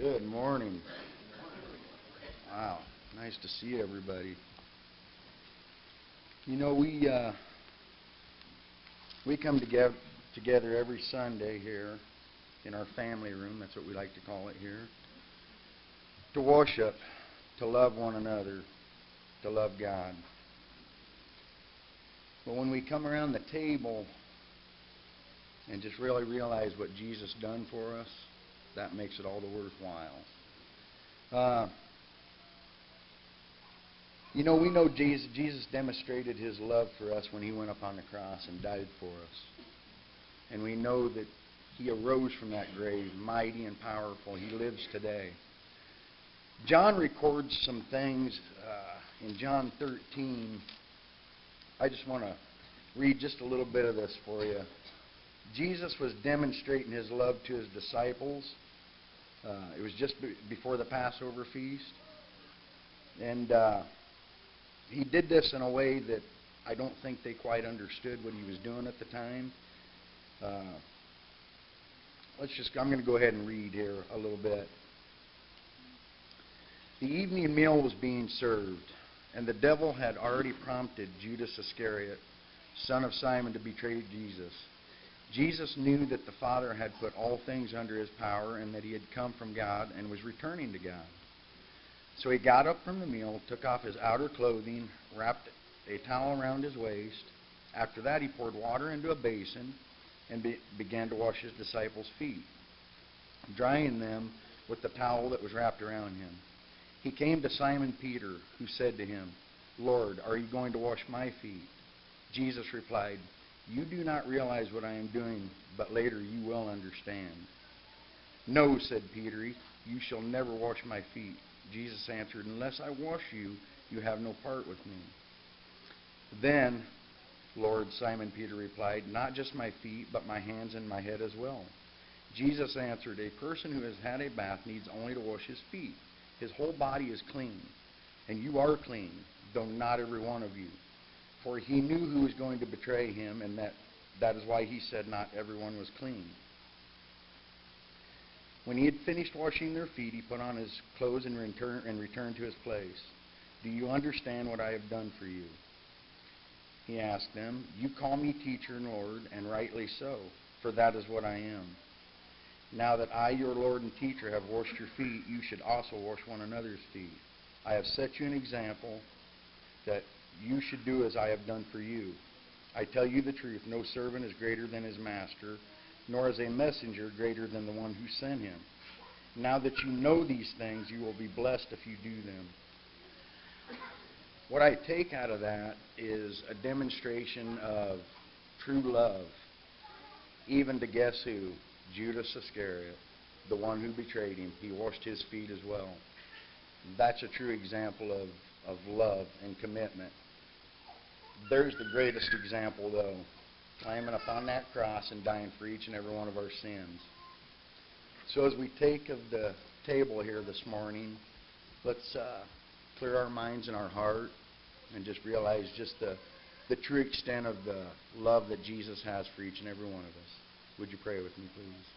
Good morning. Wow, nice to see everybody. You know, we come together every Sunday here in our family room. That's what we like to call it here. To worship, to love one another, to love God. But when we come around the table and just really realize what Jesus done for us, that makes it all the worthwhile. We know Jesus demonstrated His love for us when He went up on the cross and died for us. And we know that He arose from that grave, mighty and powerful. He lives today. John records some things in John 13. I just want to read just a little bit of this for you. Jesus was demonstrating His love to His disciples. It was just before the Passover feast. And He did this in a way that I don't think they quite understood what He was doing at the time. I'm going to go ahead and read here a little bit. The evening meal was being served, and the devil had already prompted Judas Iscariot, son of Simon, to betray Jesus. Jesus knew that the Father had put all things under His power and that He had come from God and was returning to God. So He got up from the meal, took off His outer clothing, wrapped a towel around His waist. After that, He poured water into a basin and began to wash His disciples' feet, drying them with the towel that was wrapped around Him. He came to Simon Peter, who said to Him, "Lord, are you going to wash my feet?" Jesus replied, "You do not realize what I am doing, but later you will understand." "No," said Peter, "you shall never wash my feet." Jesus answered, "Unless I wash you, you have no part with me." "Then, Lord," Simon Peter replied, "not just my feet, but my hands and my head as well." Jesus answered, "A person who has had a bath needs only to wash his feet. His whole body is clean, and you are clean, though not every one of you." For He knew who was going to betray Him, and that is why He said not everyone was clean. When He had finished washing their feet, He put on His clothes and returned to His place. "Do you understand what I have done for you?" He asked them. "You call me teacher and Lord, and rightly so, for that is what I am. Now that I, your Lord and teacher, have washed your feet, you should also wash one another's feet. I have set you an example that you should do as I have done for you. I tell you the truth, no servant is greater than his master, nor is a messenger greater than the one who sent him. Now that you know these things, you will be blessed if you do them." What I take out of that is a demonstration of true love, even to guess who? Judas Iscariot, the one who betrayed Him. He washed his feet as well. That's a true example of love and commitment. There's the greatest example, though, climbing up on that cross and dying for each and every one of our sins. So as we take of the table here this morning, let's clear our minds and our heart and just realize just the true extent of the love that Jesus has for each and every one of us. Would you pray with me, please?